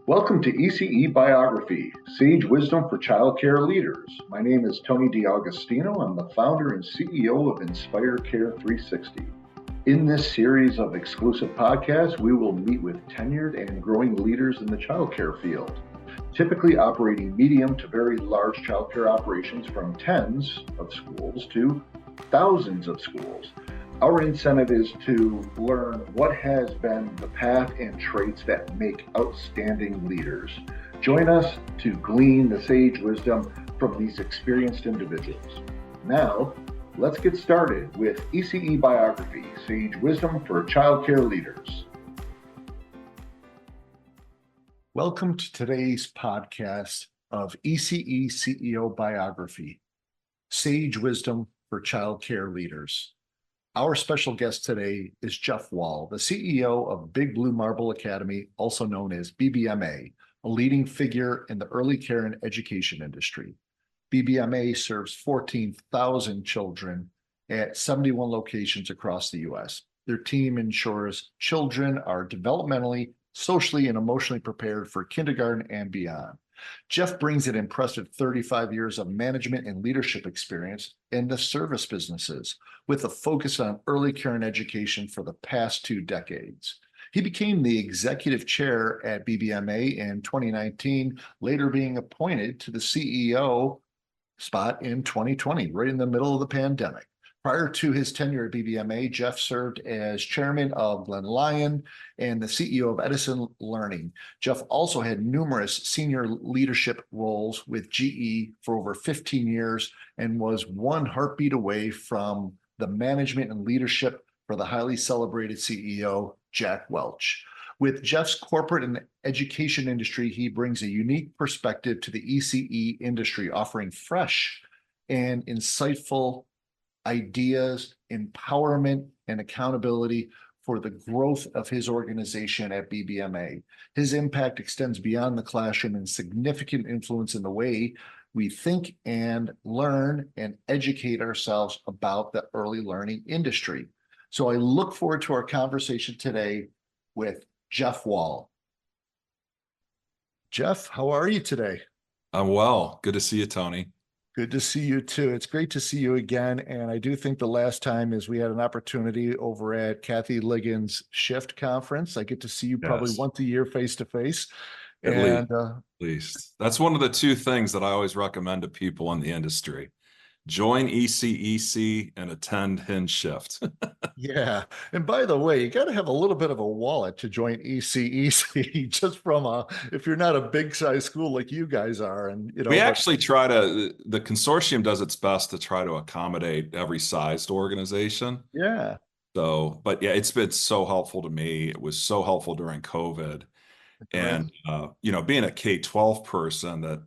Welcome to ECE Biography, Sage Wisdom for Childcare Leaders. My name is Tony D'Agostino. I'm the founder and CEO of Inspire Care 360. In this series of exclusive podcasts, we will meet with tenured and growing leaders in the childcare field, typically operating medium to very large childcare operations from tens of schools to thousands of schools. Our incentive is to learn what has been the path and traits that make outstanding leaders. Join us to glean the sage wisdom from these experienced individuals. Now, let's get started with ECE Biography, Sage Wisdom for Childcare Leaders. Welcome to today's podcast of ECE CEO Biography, Sage Wisdom for Childcare Leaders. Our special guest today is Jeff Wahl, the CEO of Big Blue Marble Academy, also known as BBMA, a leading figure in the early care and education industry. BBMA serves 14,000 children at 71 locations across the U.S. Their team ensures children are developmentally, socially, and emotionally prepared for kindergarten and beyond. Jeff brings an impressive 35 years of management and leadership experience in the service businesses, with a focus on early care and education for the past 2 decades. He became the executive chair at BBMA in 2019, later being appointed to the CEO spot in 2020, right in the middle of the pandemic. Prior to his tenure at BBMA, Jeff served as chairman of Glen Lyon and the CEO of Edison Learning. Jeff also had numerous senior leadership roles with GE for over 15 years and was one heartbeat away from the management and leadership for the highly celebrated CEO, Jack Welch. With Jeff's corporate and education industry, he brings a unique perspective to the ECE industry, offering fresh and insightful ideas, empowerment, and accountability for the growth of his organization at BBMA. His impact extends beyond the classroom and significant influence in the way we think and learn and educate ourselves about the early learning industry. So I look forward to our conversation today with Jeff Wahl. Jeff, how are you today? I'm well. Good to see you, Tony. Good to see you too. It's great to see you again. And I do think the last time is we had an opportunity over at Kathy Ligon's Shift Conference. I get to see you probably once a year face to face. At least. That's one of the 2 things that I always recommend to people in the industry. Join ECEC and attend Hinge Shift. Yeah. And by the way, you got to have a little bit of a wallet to join ECEC just from if you're not a big size school like you guys are. And, we actually try to, the consortium does its best to try to accommodate every sized organization. Yeah. So, but yeah, it's been so helpful to me. It was so helpful during COVID. And, being a K-12 person that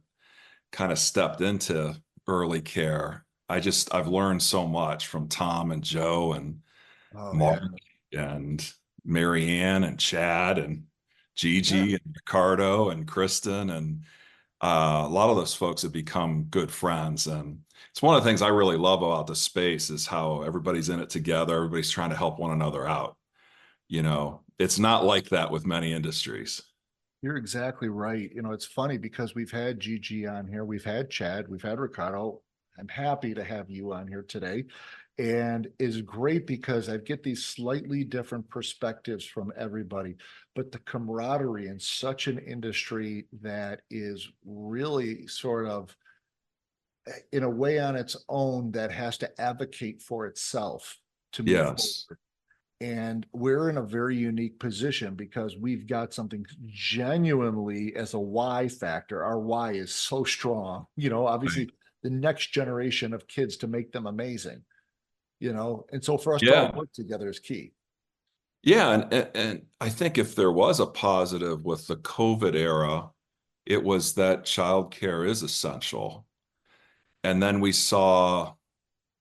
kind of stepped into early care, I've learned so much from Tom and Joe and Mark and Marianne and Chad and Gigi and Ricardo and Kristen. And a lot of those folks have become good friends. And it's one of the things I really love about the space is how everybody's in it together. Everybody's trying to help one another out. It's not like that with many industries. You're exactly right. It's funny because we've had Gigi on here, we've had Chad, we've had Ricardo. I'm happy to have you on here today. And it's great because I get these slightly different perspectives from everybody. But the camaraderie in such an industry that is really sort of, in a way, on its own, that has to advocate for itself to move forward. And we're in a very unique position because we've got something genuinely as a why factor. Our why is so strong, obviously the next generation of kids to make them amazing, and so for us to all work together is key. Yeah. And I think if there was a positive with the COVID era, it was that childcare is essential. And then we saw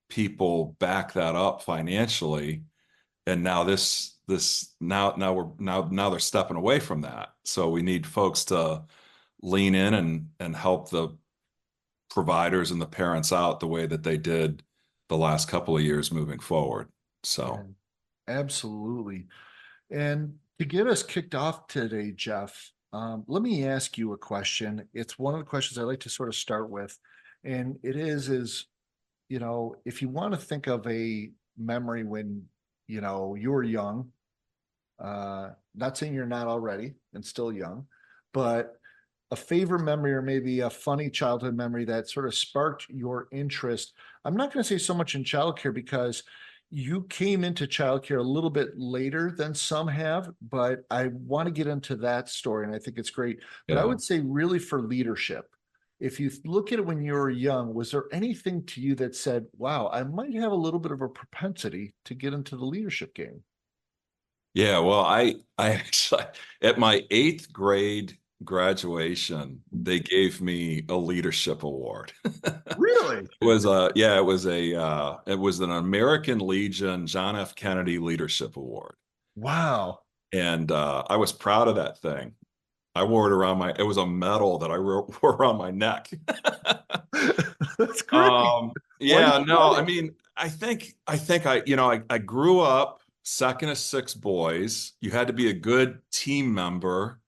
people back that up financially. And now now they're stepping away from that. So we need folks to lean in and help the providers and the parents out the way that they did the last couple of years moving forward. So absolutely. And to get us kicked off today, Jeff, Let me ask you a question. It's one of the questions I like to sort of start with. And it is, if you want to think of a memory when, you were young, not saying you're not already and still young, but a favorite memory or maybe a funny childhood memory that sort of sparked your interest. I'm not going to say so much in childcare because you came into childcare a little bit later than some have, but I want to get into that story and I think it's great. But I Yeah. would say really for leadership. If you look at it when you were young, was there anything to you that said, wow, I might have a little bit of a propensity to get into the leadership game? Yeah, well, I actually at my eighth grade graduation, they gave me a leadership award. Really? It was a yeah, it was an American Legion John F. Kennedy Leadership Award. Wow. And I was proud of that thing. I wore it around it was a medal that I wore around my neck. That's great. Why did Yeah, you no, want I it? mean, I grew up second of six boys. You had to be a good team member,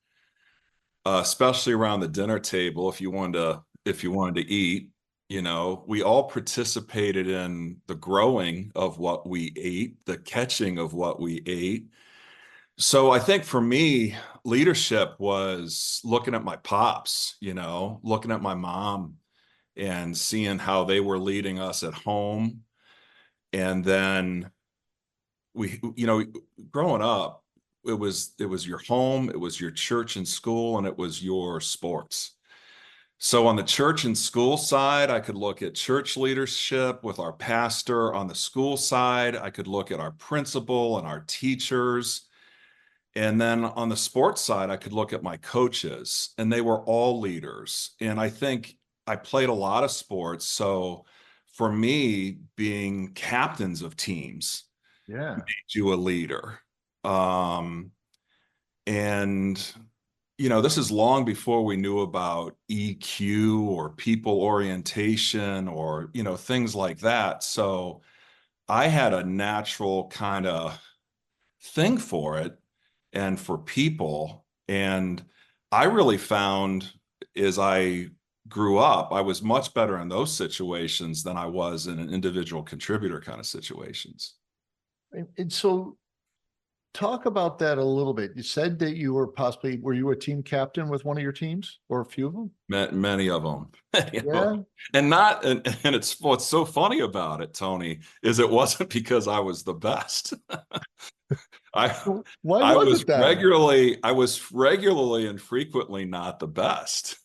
especially around the dinner table if you wanted to eat. We all participated in the growing of what we ate, the catching of what we ate. So I think for me, leadership was looking at my pops, looking at my mom and seeing how they were leading us at home. And then growing up, it was your home, it was your church and school, and it was your sports. So on the church and school side, I could look at church leadership with our pastor. On the school side, I could look at our principal and our teachers. And then on the sports side, I could look at my coaches, and they were all leaders. And I think I played a lot of sports. So for me, being captains of teams made Yeah. you a leader. Um, and, this is long before we knew about EQ or people orientation or, things like that. So I had a natural kind of thing for it and for people. And I really found as I grew up, I was much better in those situations than I was in an individual contributor kind of situations. And so talk about that a little bit. You said that you were you a team captain with one of your teams or a few of them? Many of them, many of them. Yeah. And it's what's so funny about it, Tony, is it wasn't because I was the best. I Why was it then? I was regularly and frequently not the best.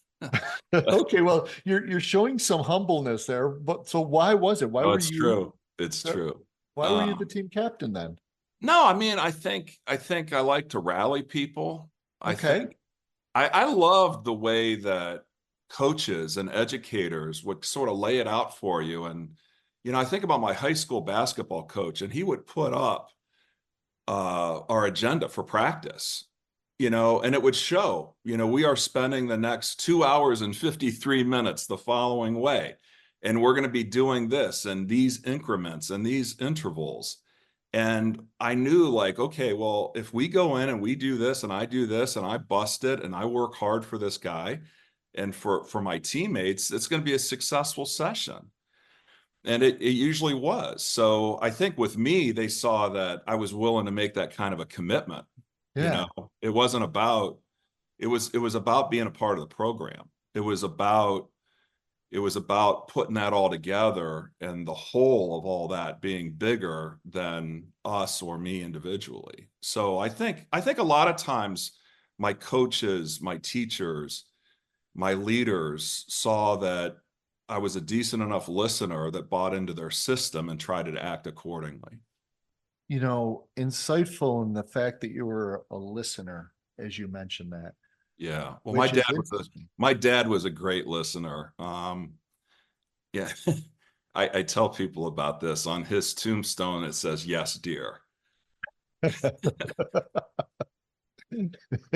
Okay, well, you're showing some humbleness there, but so why was it? Oh, it's true. It's true. Why were you the Um, team captain then? no, I mean, I think I like to rally people. I Okay. think I love the way that coaches and educators would sort of lay it out for you. And, I think about my high school basketball coach, and he would put up our agenda for practice, and it would show, we are spending the next 2 hours and 53 minutes the following way. And we're going to be doing this and these increments and these intervals. And I knew like, okay, well, if we go in and we do this and I do this and I bust it and I work hard for this guy and for my teammates, it's going to be a successful session. And it usually was. So I think with me, they saw that I was willing to make that kind of a commitment. You know, Yeah. it wasn't about, it was about being a part of the program. It was about putting that all together and the whole of all that being bigger than us or me individually. So I think a lot of times my coaches, my teachers, my leaders saw that I was a decent enough listener that bought into their system and tried to act accordingly. Insightful in the fact that you were a listener, as you mentioned that, Yeah. Well, which is interesting. my dad was a great listener. Yeah. I tell people about this. On his tombstone, it says, "Yes, dear."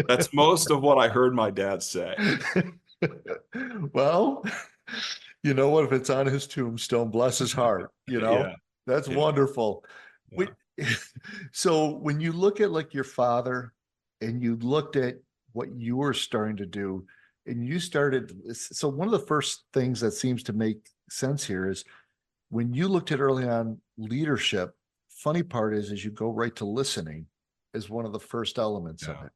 That's most of what I heard my dad say. Well, you know what? If it's on his tombstone, bless his heart, Yeah. that's Yeah. wonderful. Yeah. Wait, so when you look at like your father and you looked at what you were starting to do. And you started, so one of the first things that seems to make sense here is when you looked at early on leadership, funny part is you go right to listening as one of the first elements of Yeah. it.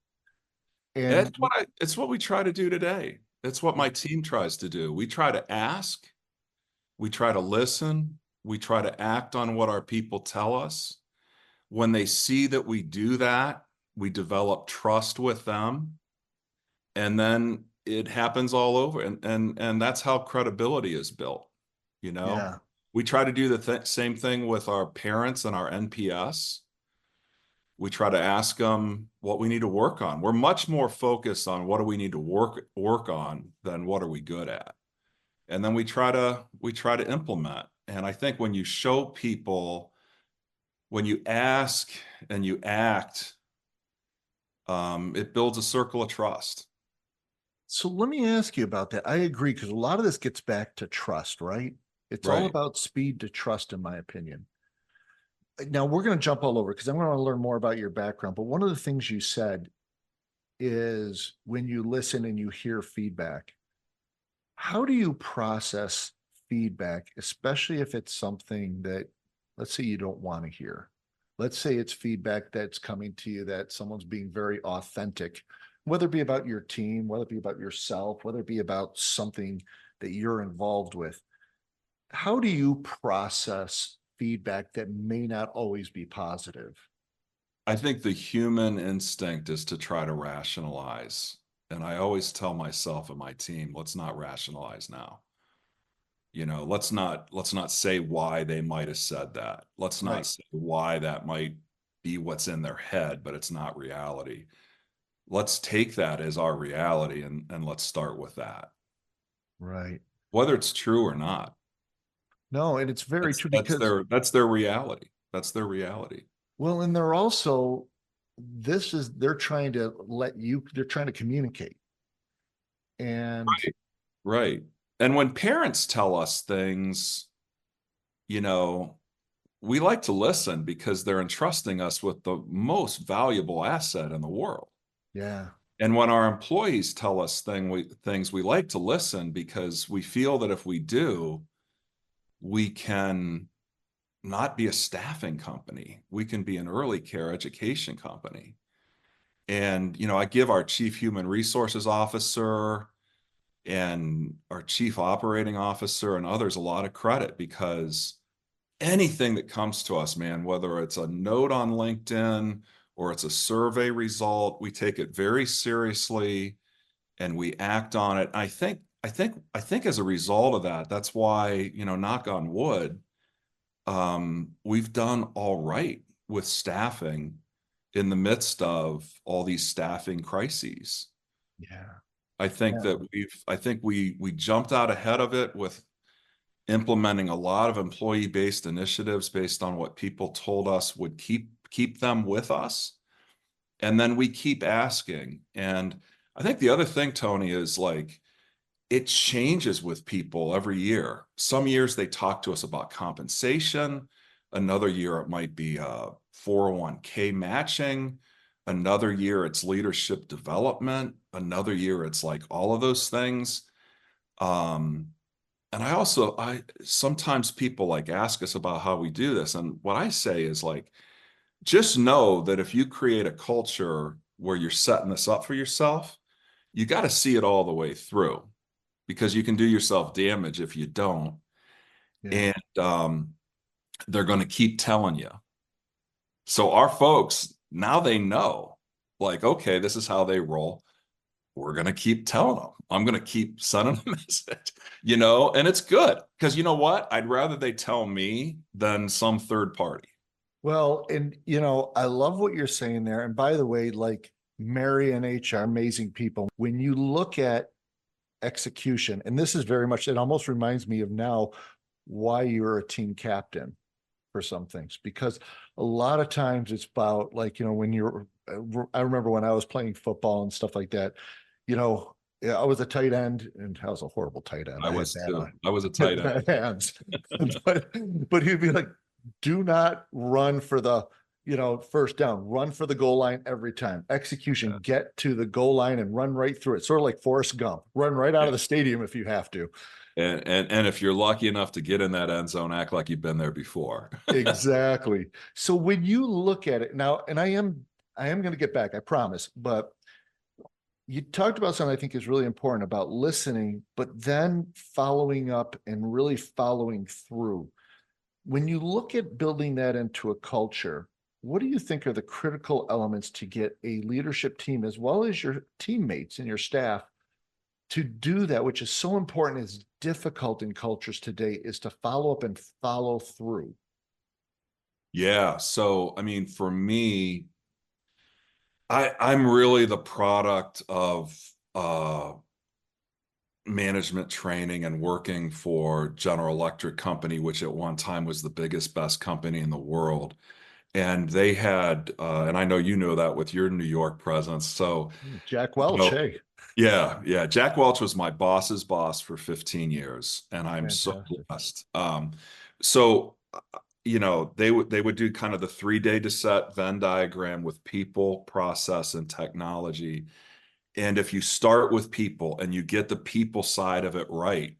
And It's what we try to do today. It's what my team tries to do. We try to ask, we try to listen, we try to act on what our people tell us. When they see that we do that, we develop trust with them, and then it happens all over. And that's how credibility is built, you know? yeah, We try to do the same thing with our parents and our NPS. We try to ask them what we need to work on. We're much more focused on what do we need to work on than what are we good at. And then we try to implement. And I think when you show people, when you ask and you act, it builds a circle of trust. so let me ask you about that. I agree, because a lot of this gets back to trust, right? It's all Right. about speed to trust, in my opinion. Now we're going to jump all over because I want to learn more about your background. But one of the things you said is when you listen and you hear feedback, how do you process feedback, especially if it's something that, let's say, you don't want to hear? Let's say it's feedback that's coming to you that someone's being very authentic, whether it be about your team, whether it be about yourself, whether it be about something that you're involved with. How do you process feedback that may not always be positive? I think the human instinct is to try to rationalize. And I always tell myself and my team, let's not rationalize now. Let's not say why they might have said that. Let's not Right, say why that might be what's in their head, but it's not reality. Let's take that as our reality and let's start with that. right. Whether it's true or not. No, and it's very That's true that's because, their that's their reality. That's their reality. well, and they're also, they're trying to they're trying to communicate. And Right. Right. And when parents tell us things, you know, we like to listen because they're entrusting us with the most valuable asset in the world. yeah, And when our employees tell us things, we like to listen because we feel that if we do, we can not be a staffing company. We can be an early care education company. And, I give our chief human resources officer and our chief operating officer and others a lot of credit because anything that comes to us, man, whether it's a note on LinkedIn or it's a survey result, we take it very seriously and we act on it. I think as a result of that, that's why, knock on wood, we've done all right with staffing in the midst of all these staffing crises. yeah, I think yeah, that we jumped out ahead of it with implementing a lot of employee-based initiatives based on what people told us would keep them with us. And then we keep asking. And I think the other thing, Tony, is like it changes with people every year. Some years they talk to us about compensation. Another year it might be 401k matching. Another year it's leadership development. Another year it's like all of those things. Um, and I sometimes people like ask us about how we do this. And what I say is like, just know that if you create a culture where you're setting this up for yourself, you got to see it all the way through because you can do yourself damage if you don't. yeah. And they're going to keep telling you. So our folks, now they know, like, okay, this is how they roll. We're going to keep telling them. I'm going to keep sending them a message, and it's good because you know what? I'd rather they tell me than some third party. Well, and I love what you're saying there. And by the way, like Mary and H are amazing people. When you look at execution, and this is very much, it almost reminds me of now why you're a team captain for some things, because a lot of times it's about like, when I remember when I was playing football and stuff like that, yeah, I was a tight end and I was a horrible tight end. I I had was bad too. I was a tight bad end. hands. but he'd be like, do not run for the first down, run for the goal line every time. Execution, Yeah. get to the goal line and run right through it. Sort of like Forrest Gump, run right out Yeah. of the stadium if you have to. And if you're lucky enough to get in that end zone, act like you've been there before. Exactly. So when you look at it now, and I am going to get back, I promise, but you talked about something I think is really important about listening, but then following up and really following through. When you look at building that into a culture, what do you think are the critical elements to get a leadership team as well as your teammates and your staff to do that, which is so important, is difficult in cultures today, is to follow up and follow through? Yeah. So, I mean, for me, I'm really the product of management training and working for General Electric Company, which at one time was the biggest, best company in the world. And they had, and I know you know that with your New York presence. So, Jack you Welch, know, hey, yeah, yeah. Jack Welch was my boss's boss for 15 years, and I'm so fantastic. blessed. So, they would do kind of the 3-day to set Venn diagram with people, process, and technology. And if you start with people and you get the people side of it right,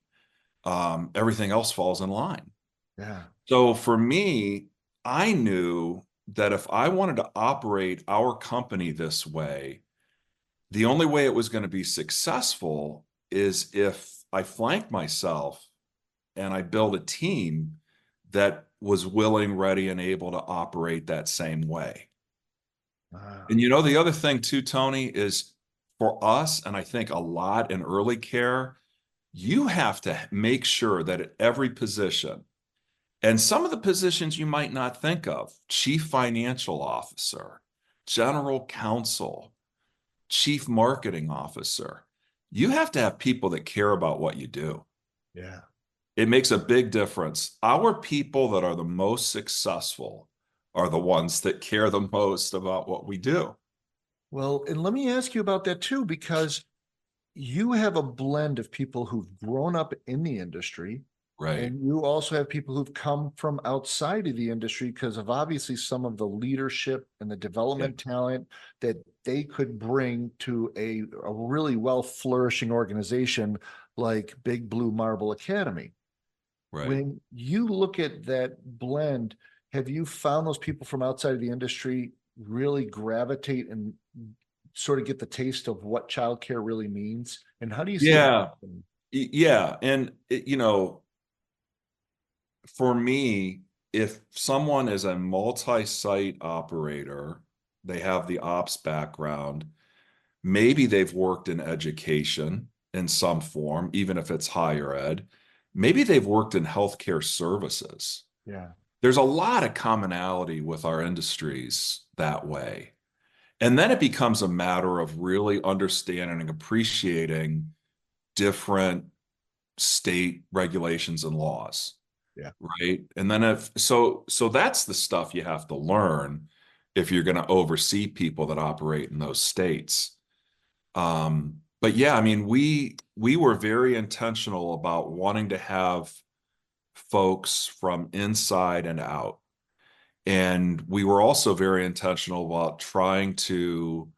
everything else falls in line. Yeah, So for me, I knew that if I wanted to operate our company this way, the only way it was going to be successful is if I flanked myself and I built a team that was willing, ready, and able to operate that same way. wow. And the other thing too, Tony, is for us, and I think a lot in early care, you have to make sure that at every position, and some of the positions you might not think of, chief financial officer, general counsel, chief marketing officer, you have to have people that care about what you do. Yeah. It makes a big difference. Our people that are the most successful are the ones that care the most about what we do. Well, and let me ask you about that too, because you have a blend of people who've grown up in the industry, Right. and you also have people who've come from outside of the industry because of obviously some of the leadership and the Yeah. development talent that they could bring to a really well flourishing organization like Big Blue Marble Academy. Right. When you look at that blend, have you found those people from outside of the industry really gravitate and sort of get the taste of what childcare really means? And how do you see that Yeah. happening? Yeah. And, for me, if someone is a multi-site operator, they have the ops background, maybe they've worked in education in some form, even if it's higher ed. Maybe they've worked in healthcare services. Yeah. There's a lot of commonality with our industries that way. And then it becomes a matter of really understanding and appreciating different state regulations and laws, Yeah. right? And then so that's the stuff you have to learn if you're going to oversee people that operate in those states. But yeah, I mean, we were very intentional about wanting to have folks from inside and out. And we were also very intentional about trying to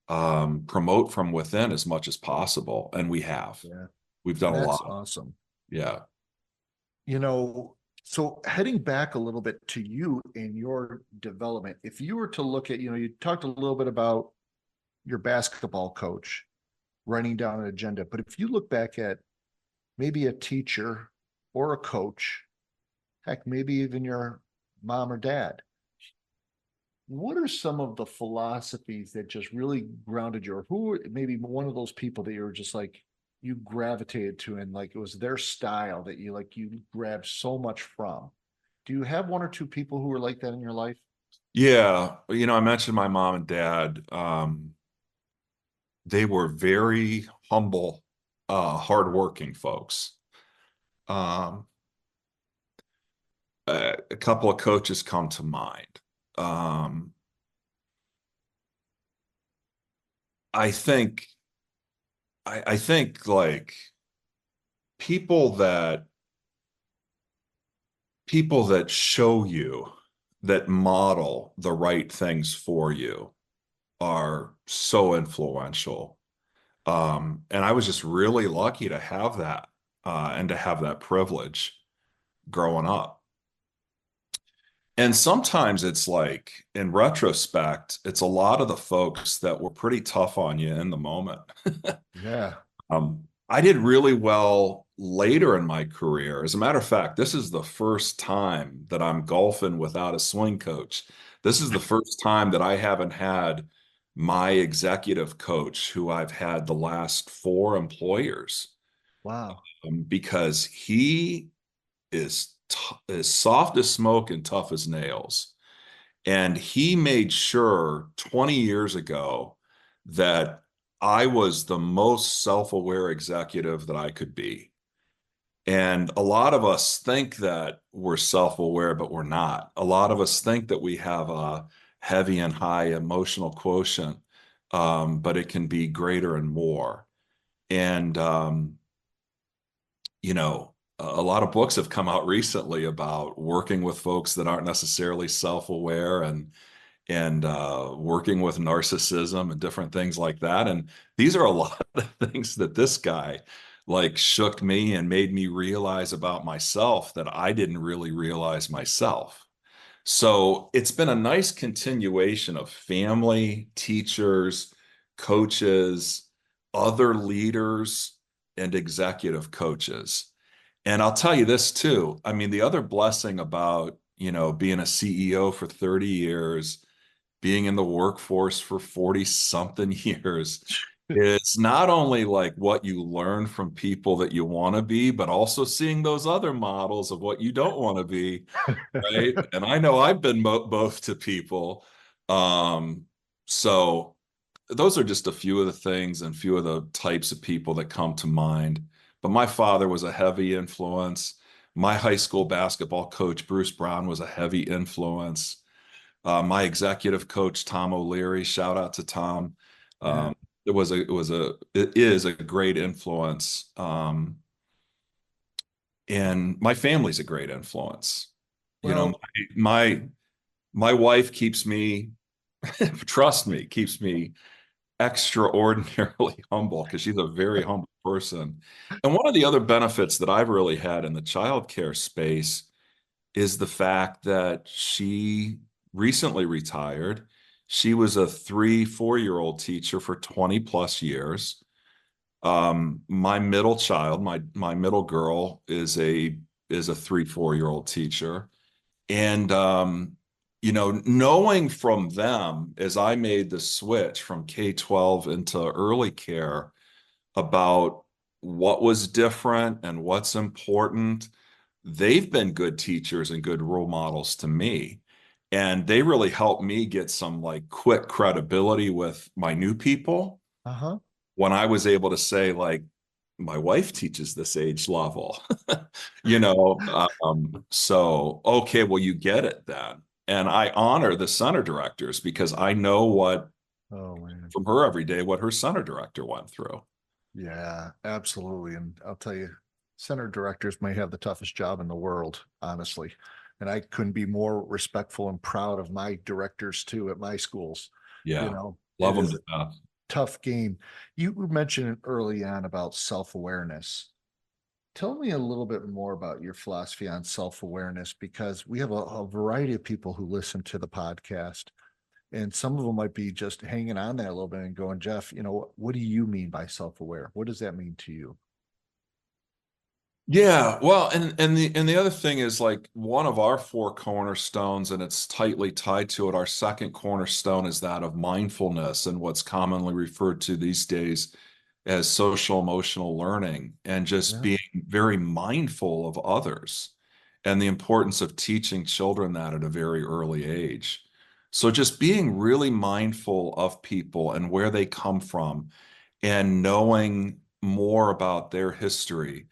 promote from within as much as possible. And we have. Yeah. We've done a That's lot. awesome. Yeah. You know, so heading back a little bit to you and your development, if you were to look at, you talked a little bit about your basketball coach writing down an agenda, but if you look back at maybe a teacher or a coach, heck, maybe even your mom or dad, what are some of the philosophies that just really grounded you, or who maybe one of those people that you were just like you gravitated to and like it was their style that you grabbed so much from? Do you have one or two people who were like that in your life? Yeah. I mentioned my mom and dad. They were very humble, hardworking folks. Um, a couple of coaches come to mind. Um, I think, I think like people that people that show you that model the right things for you are so influential. And I was just really lucky to have that and to have that privilege growing up. And sometimes it's like, in retrospect, it's a lot of the folks that were pretty tough on you in the moment. Yeah. I did really well later in my career. As a matter of fact, this is the first time that I'm golfing without a swing coach. This is the first time that I haven't had my executive coach, who I've had the last four employers, Wow. because he is as soft as smoke and tough as nails. And he made sure 20 years ago that I was the most self-aware executive that I could be. And a lot of us think that we're self-aware, but we're not. A lot of us think that we have a heavy and high emotional quotient, but it can be greater and more. And a lot of books have come out recently about working with folks that aren't necessarily self-aware, and working with narcissism and different things like that. And these are a lot of things that this guy like shook me and made me realize about myself that I didn't really realize myself. So it's been a nice continuation of family, teachers, coaches, other leaders, and executive coaches. And I'll tell you this too. I mean, the other blessing about, being a CEO for 30 years, being in the workforce for 40 something years, is not only like what you learn from people that you want to be, but also seeing those other models of what you don't want to be, right? And I know I've been both to people. Um, so those are just a few of the things and few of the types of people that come to mind. But my father was a heavy influence. My high school basketball coach, Bruce Brown, was a heavy influence. My executive coach, Tom O'Leary, shout out to Tom. Yeah. It is a great influence. And my family's a great influence. You know, Well, my my wife keeps me, trust me, keeps me extraordinarily humble, because she's a very humble person. And one of the other benefits that I've really had in the childcare space is the fact that she recently retired. She was a 3, 4-year-old teacher for 20 plus years. My middle child, my middle girl, is a 3, 4-year-old teacher. And knowing from them, as I made the switch from K-12 into early care, about what was different and what's important, they've been good teachers and good role models to me. And they really helped me get some like quick credibility with my new people, uh-huh. when I was able to say, like, my wife teaches this age level, you know. So, okay, well, you get it then. And I honor the center directors, because I know what, Oh man. from her every day, what her center director went through. Yeah, absolutely. And I'll tell you, center directors may have the toughest job in the world, honestly. And I couldn't be more respectful and proud of my directors too at my schools. You Yeah, know, love it them is to a death. tough game. You mentioned early on about self-awareness. Tell me a little bit more about your philosophy on self-awareness, because we have a variety of people who listen to the podcast, and some of them might be just hanging on there a little bit and going, Jeff, what do you mean by self-aware? What does that mean to you? Yeah, well, and the other thing is, like, one of our four cornerstones, and it's tightly tied to it. Our second cornerstone is that of mindfulness, and what's commonly referred to these days as social emotional learning, and just Yeah. being very mindful of others, and the importance of teaching children that at a very early age. So just being really mindful of people and where they come from, and knowing more about their history.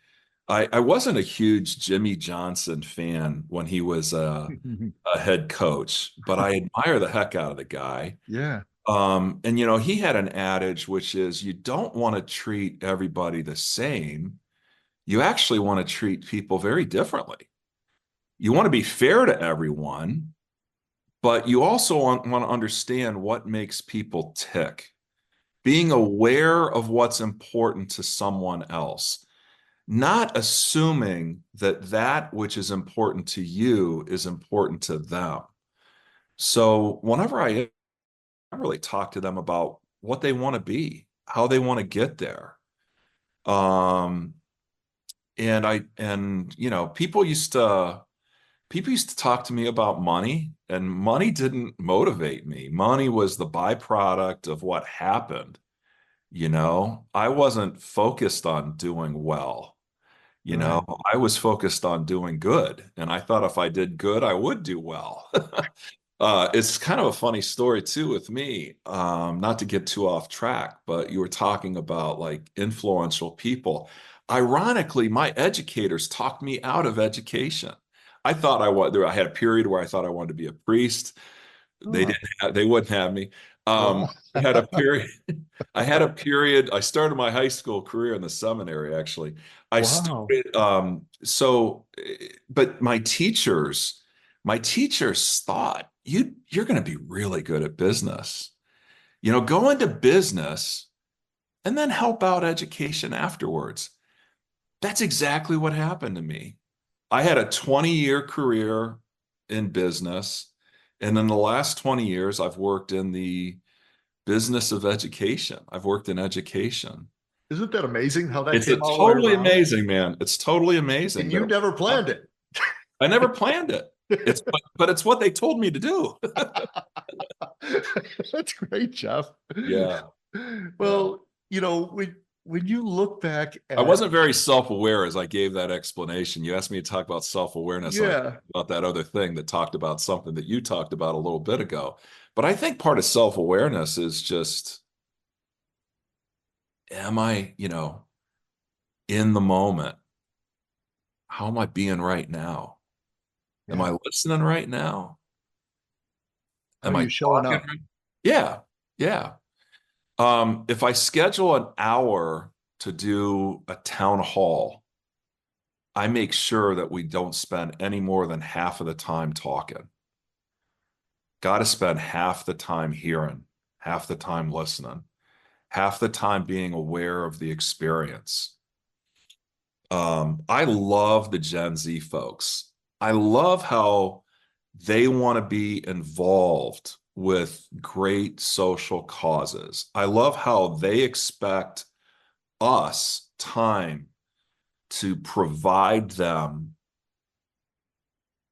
I wasn't a huge Jimmy Johnson fan when he was a head coach, but I admire the heck out of the guy. Yeah. And he had an adage, which is, you don't want to treat everybody the same. You actually want to treat people very differently. You want to be fair to everyone, but you also want to understand what makes people tick. Being aware of what's important to someone else, not assuming that that which is important to you is important to them. So whenever I really talk to them about what they want to be, how they want to get there. Um, and you know, people used to talk to me about money, and money didn't motivate me. Money was the byproduct of what happened. You know, I wasn't focused on doing well. You know, Right. I was focused on doing good, and I thought if I did good, I would do well. It's kind of a funny story too with me, not to get too off track, but you were talking about like influential people. Ironically, my educators talked me out of education. I had a period where I thought I wanted to be a priest. They Huh. didn't they wouldn't have me. Wow. I had a period, I had a period, I started my high school career in the seminary, actually. I Wow. started, but my teachers thought you're going to be really good at business. You know, go into business and then help out education afterwards. That's exactly what happened to me. I had a 20-year career in business, and in the last 20 years, I've worked in the business of education. I've worked in education. Isn't that amazing how that It's came a all the way totally around? amazing, man. It's totally amazing And that you never planned it. I never planned it. But it's what they told me to do. That's great, Jeff. Yeah, yeah. Well, when you look back I at, wasn't very self-aware as I gave that explanation. You asked me to talk about self-awareness, and I yeah, talked about that other thing that talked about something that you talked about a little bit ago. But I think part of self-awareness is just, am I, in the moment? How am I being right now? Am yeah. I listening right now? How are Am I you showing talking up? right? Yeah, yeah. If I schedule an hour to do a town hall, I make sure that we don't spend any more than half of the time talking. Got to spend half the time hearing, half the time listening, half the time being aware of the experience. I love the Gen Z folks. I love how they want to be involved with great social causes. I love how they expect us time to provide them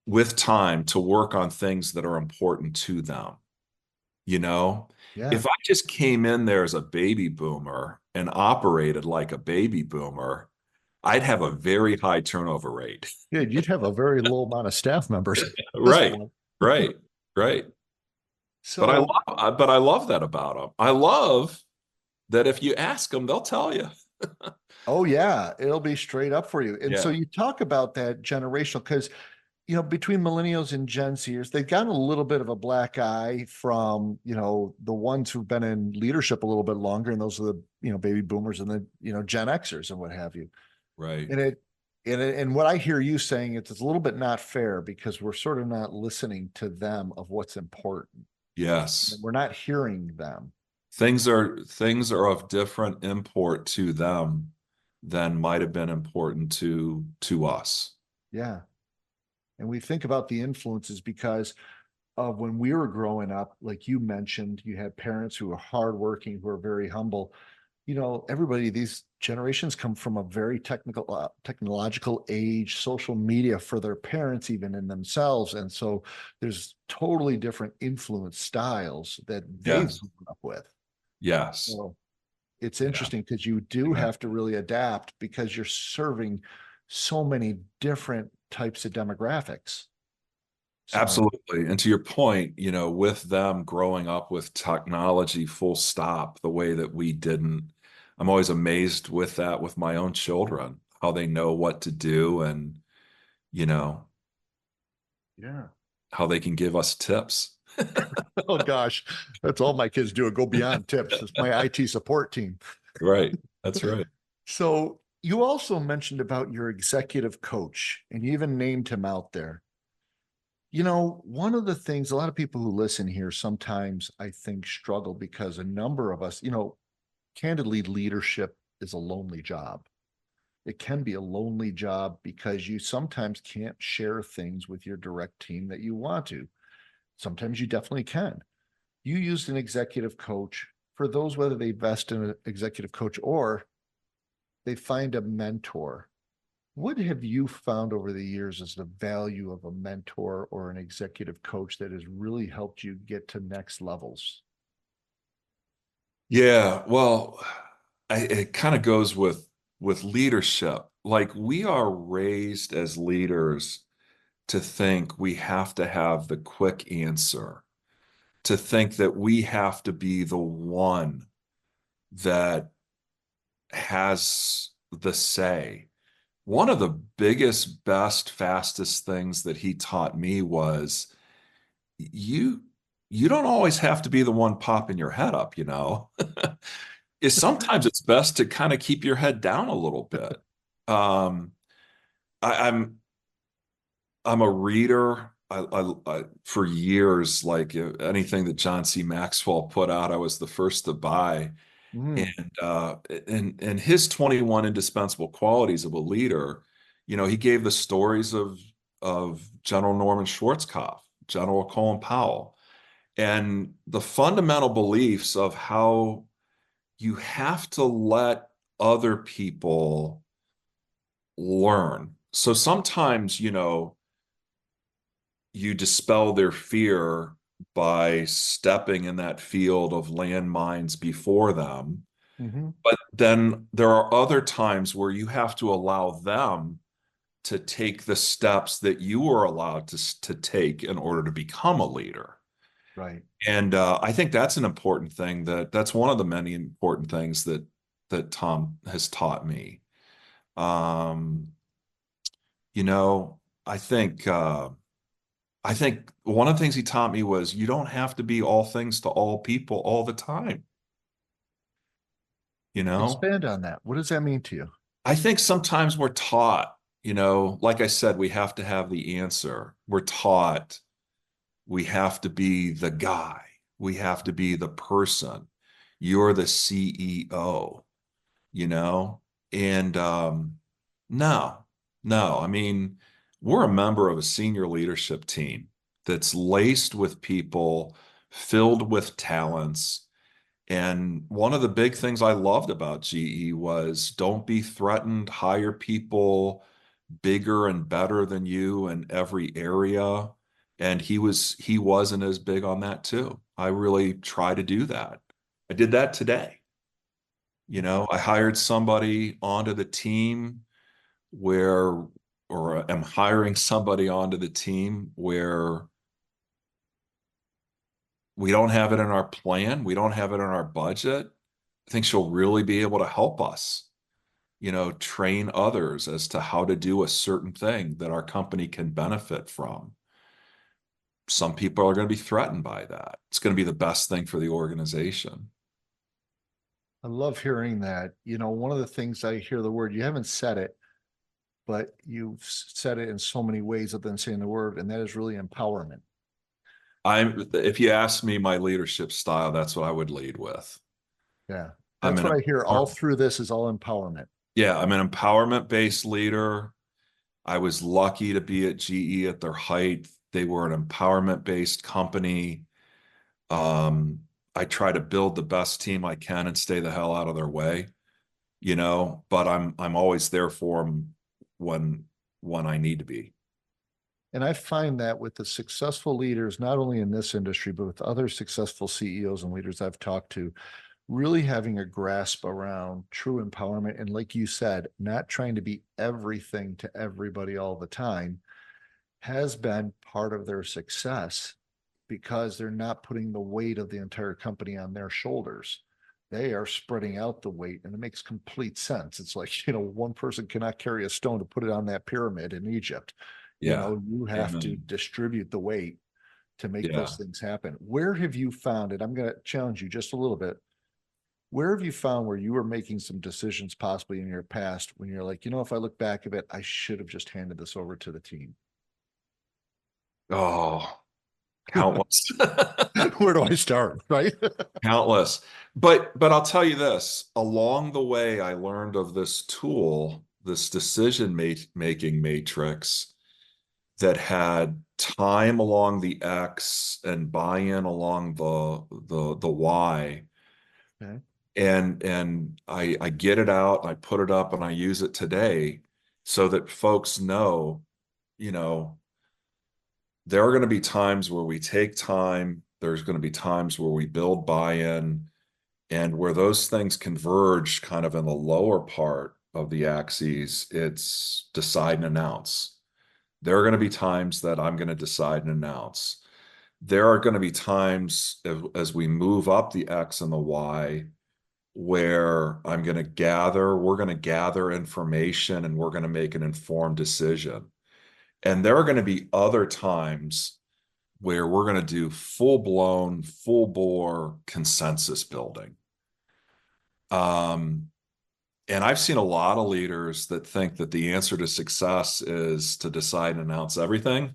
with time to work on things that are important to them. You know, Yeah. if I just came in there as a baby boomer and operated like a baby boomer, I'd have a very high turnover rate. Yeah, you'd have a very low amount of staff members at this Right, point. right, right. So, But I love that about them. I love that if you ask them, they'll tell you. oh yeah, it'll be straight up for you. And so Yeah. you talk about that generational because between millennials and Gen Zers, they've gotten a little bit of a black eye from, the ones who've been in leadership a little bit longer, and those are the, baby boomers and the, Gen Xers and what have you. Right. And what I hear you saying, it's a little bit not fair because we're sort of not listening to them of what's important. Yes. We're not hearing them. Things are of different import to them than might have been important to us. Yeah. And we think about the influences because of when we were growing up, like you mentioned, you had parents who were hardworking, who were very humble. Everybody, these generations come from a very technological age, social media for their parents, even in themselves. And so there's totally different influence styles that they've Yes. grown up with. Yes. So it's Yeah. interesting because you do have to really adapt because you're serving so many different types of demographics. So Absolutely. And to your point, with them growing up with technology full stop, the way that we didn't, I'm always amazed with that with my own children, how they know what to do and, you know, yeah. how they can give us tips. Oh gosh, that's all my kids do. Go beyond tips. It's my IT support team. Right. That's right. So you also mentioned about your executive coach, and you even named him out there. One of the things, a lot of people who listen here sometimes I think struggle because a number of us, candidly, leadership is a lonely job. It can be a lonely job because you sometimes can't share things with your direct team that you want to. Sometimes you definitely can. You used an executive coach for those, whether they invest in an executive coach or they find a mentor. What have you found over the years as the value of a mentor or an executive coach that has really helped you get to next levels? Yeah, well, it kind of goes with leadership. Like we are raised as leaders to think we have to have the quick answer, to think that we have to be the one that has the say. One of the biggest, best, fastest things that he taught me was you you don't always have to be the one popping your head up, you know. Is sometimes it's best to kind of keep your head down a little bit. Um, I'm a reader. For years, like anything that John C. Maxwell put out, I was the first to buy. Mm, And his 21 indispensable qualities of a leader, he gave the stories of General Norman Schwarzkopf, General Colin Powell, and the fundamental beliefs of how you have to let other people learn. So sometimes, you dispel their fear by stepping in that field of landmines before them. hmm But then there are other times where you have to allow them to take the steps that you were allowed to take in order to become a leader. right. And I think that's an important thing that's one of the many important things that Tom has taught me. Um, you know, I think I think one of the things he taught me was you don't have to be all things to all people all the time, you know? Expand on that. What does that mean to you? I think sometimes we're taught, like I said, we have to have the answer. We're taught we have to be the guy. We have to be the person. You're the CEO, you know? And no, no. I mean, we're a member of a senior leadership team that's laced with people filled with talents. And one of the big things I loved about GE was don't be threatened, hire people bigger and better than you in every area. And he wasn't as big on that too. I really try to do that. I did that today. I hired somebody onto the team where, or am hiring somebody onto the team where we don't have it in our plan, we don't have it in our budget. I think she'll really be able to help us, train others as to how to do a certain thing that our company can benefit from. Some people are going to be threatened by that. It's going to be the best thing for the organization. I love hearing that. One of the things I hear the word, you haven't said it, but you've said it in so many ways other than saying the word, and that is really empowerment. If you ask me my leadership style, that's what I would lead with. Yeah. I'm That's an what I hear all empower- through this is all empowerment. yeah, I'm an empowerment-based leader. I was lucky to be at GE at their height. They were an empowerment-based company. I try to build the best team I can and stay the hell out of their way, but I'm always there for them when I need to be. And I find that with the successful leaders, not only in this industry, but with other successful CEOs and leaders I've talked to, really having a grasp around true empowerment. And like you said, not trying to be everything to everybody all the time has been part of their success because they're not putting the weight of the entire company on their shoulders. They are spreading out the weight, and it makes complete sense. It's like, one person cannot carry a stone to put it on that pyramid in Egypt. Yeah. You have to Amen. distribute the weight to make those Yeah. things happen. Where have you found it? I'm going to challenge you just a little bit. Where have you found where you were making some decisions possibly in your past when you're like, if I look back at it, I should have just handed this over to the team? Oh, countless. Where do I start? Right. Countless. But I'll tell you this, along the way, I learned of this tool, this making matrix that had time along the X and buy-in along the Y. Okay. And I get it out, I put it up and I use it today so that folks know, you know, there are going to be times where we take time, there's going to be times where we build buy-in, and where those things converge kind of in the lower part of the axes, it's decide and announce. There are going to be times that I'm going to decide and announce. There are going to be times as we move up the X and the Y where we're going to gather information and we're going to make an informed decision. And there are going to be other times where we're going to do full-blown, full-bore consensus building. Um, and I've seen a lot of leaders that think that the answer to success is to decide and announce everything.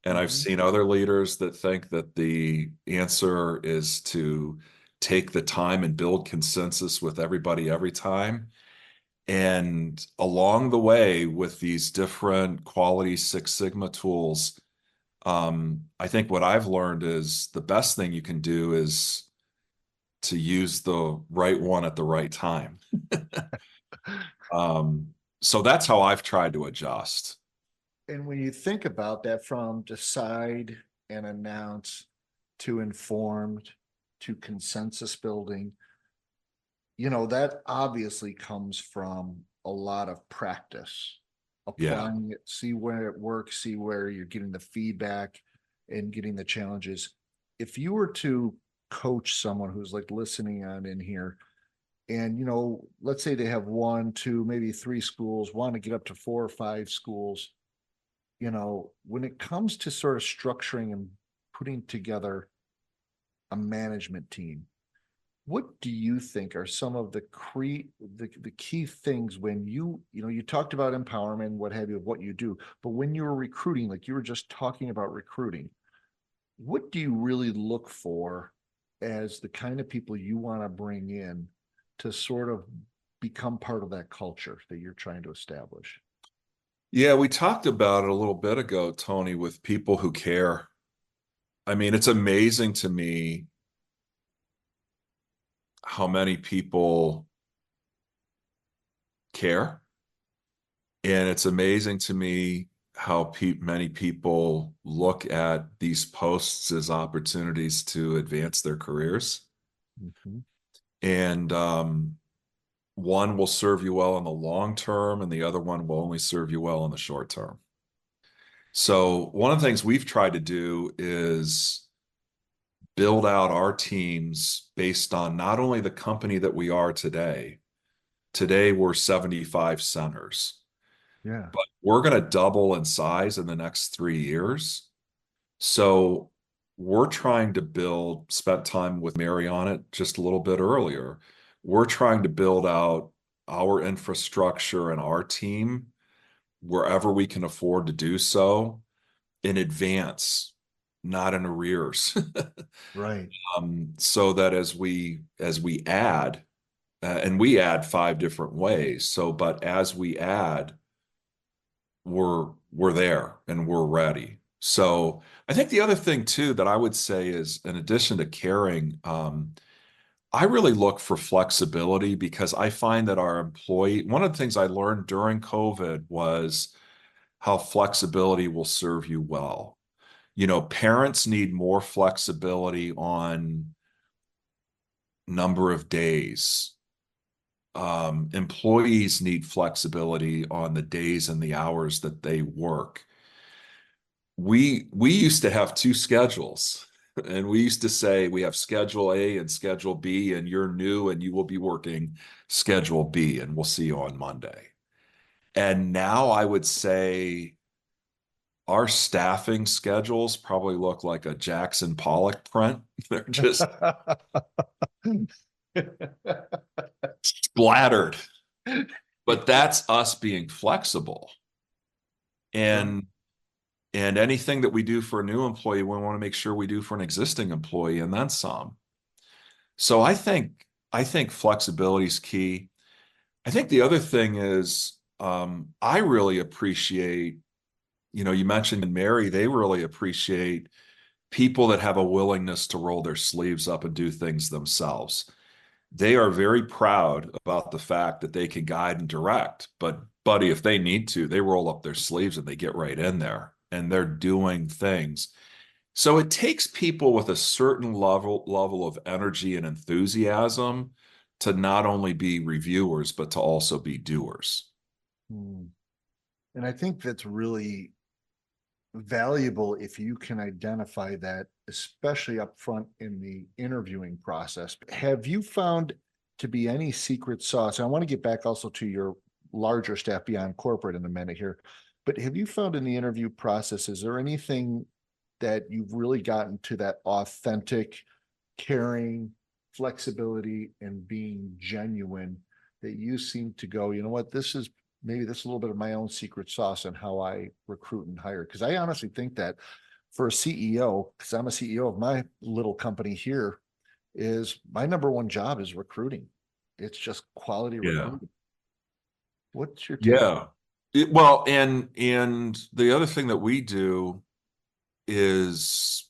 And I've Mhm. seen other leaders that think that the answer is to take the time and build consensus with everybody every time. And along the way, with these different quality Six Sigma tools, I think what I've learned is the best thing you can do is to use the right one at the right time. So that's how I've tried to adjust. And when you think about that, from decide and announce to informed to consensus building, that obviously comes from a lot of practice, Yeah. applying it, see where it works, see where you're getting the feedback and getting the challenges. If you were to coach someone who's like listening on in here, and let's say they have one, two, maybe three schools, want to get up to four or five schools, when it comes to sort of structuring and putting together a management team, what do you think are some of the key things when you talked about empowerment, what have you, of what you do, but when you were recruiting, like you were just talking about recruiting, what do you really look for as the kind of people you want to bring in to sort of become part of that culture that you're trying to establish? Yeah, we talked about it a little bit ago, Tony, with people who care. I mean, it's amazing to me how many people care. And it's amazing to me how many people look at these posts as opportunities to advance their careers. Mhm. And one will serve you well in the long term, and the other one will only serve you well in the short term. So, one of the things we've tried to do is build out our teams based on not only the company that we are today. Today, we're 75 centers, Yeah. but we're going to double in size in the next 3 years. So we're trying to spent time with Mary on it just a little bit earlier. We're trying to build out our infrastructure and our team wherever we can afford to do so in advance, not in arrears. Right. So that as we add, and we add 5 different ways. So, but as we add, we're there and we're ready. So I think the other thing too that I would say is, in addition to caring, I really look for flexibility because I find that one of the things I learned during COVID was how flexibility will serve you well. Parents need more flexibility on number of days. Employees need flexibility on the days and the hours that they work. We used to have two schedules, and we used to say we have schedule A and schedule B, and you're new and you will be working schedule B, and we'll see you on Monday. And now I would say our staffing schedules probably look like a Jackson Pollock print. They're just splattered. But that's us being flexible. Right. And And anything that we do for a new employee, we want to make sure we do for an existing employee and then some. So I think flexibility is key. I think the other thing is I really appreciate, you mentioned Mary, they really appreciate people that have a willingness to roll their sleeves up and do things themselves. They are very proud about the fact that they can guide and direct, but buddy, if they need to, they roll up their sleeves and they get right in there and they're doing things. So it takes people with a certain level of energy and enthusiasm to not only be reviewers, but to also be doers. Hmm. And I think that's really valuable if you can identify that, especially up front in the interviewing process. Have you found to be any secret sauce? And I want to get back also to your larger staff beyond corporate in a minute here, but have you found in the interview process, is there anything that you've really gotten to that authentic, caring, flexibility, and being genuine that you seem to go, you know what, this is maybe this is a little bit of my own secret sauce on how I recruit and hire? Because I honestly think that for a CEO, because I'm a CEO of my little company here, is my number one job is recruiting. It's just quality Yeah. recruiting. What's your take? Yeah. Well, and the other thing that we do is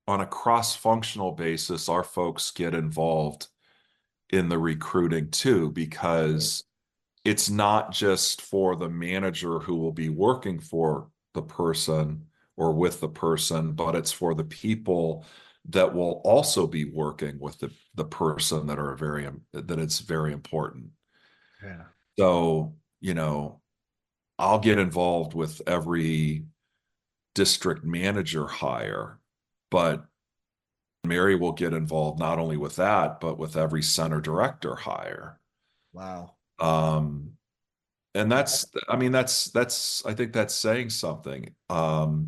on a cross-functional basis, our folks get involved in the recruiting too, because it's not just for the manager who will be working for the person or with the person, but it's for the people that will also be working with the person that it's very important. Yeah. So, I'll get involved with every district manager hire, but Mary will get involved not only with that, but with every center director hire. Wow. Um, and I think that's saying something.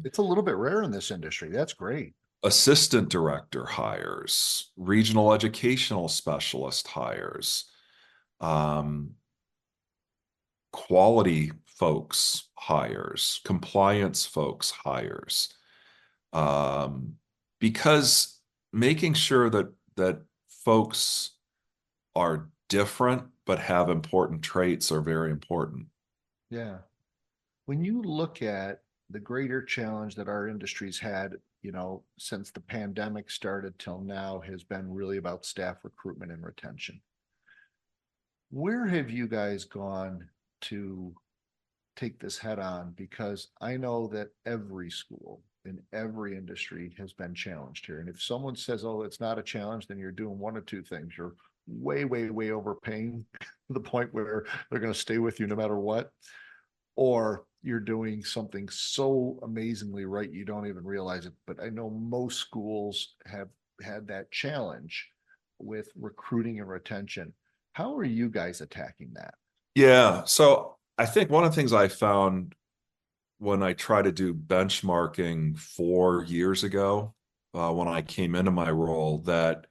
It's a little bit rare in this industry. That's great. Assistant director hires, regional educational specialist hires, um, quality folks hires, compliance folks hires, um, because making sure that folks are different but have important traits are very important. Yeah. When you look at the greater challenge that our industry's had, since the pandemic started till now, has been really about staff recruitment and retention. Where have you guys gone to take this head on? Because I know that every school in every industry has been challenged here. And if someone says, oh, it's not a challenge, then you're doing one of two things. You're way, way, way overpaying to the point where they're going to stay with you no matter what, or you're doing something so amazingly right you don't even realize it. But I know most schools have had that challenge with recruiting and retention. How are you guys attacking that? Yeah. So I think one of the things I found when I tried to do benchmarking 4 years ago, when I came into my role, that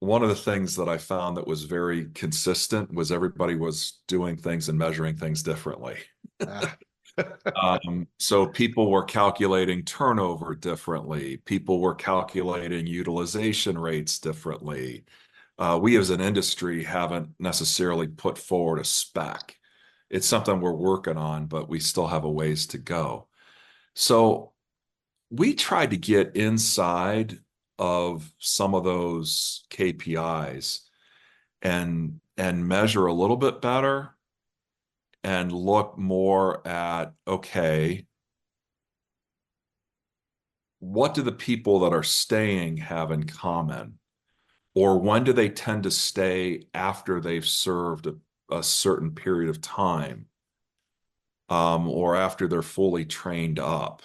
one of the things that I found that was very consistent was everybody was doing things and measuring things differently. Ah, So people were calculating turnover differently. People were calculating utilization rates differently. We as an industry haven't necessarily put forward a spec. It's something we're working on, but we still have a ways to go. So we tried to get inside of some of those KPIs and measure a little bit better and look more at, okay, what do the people that are staying have in common? Or when do they tend to stay after they've served a certain period of time, or after they're fully trained up?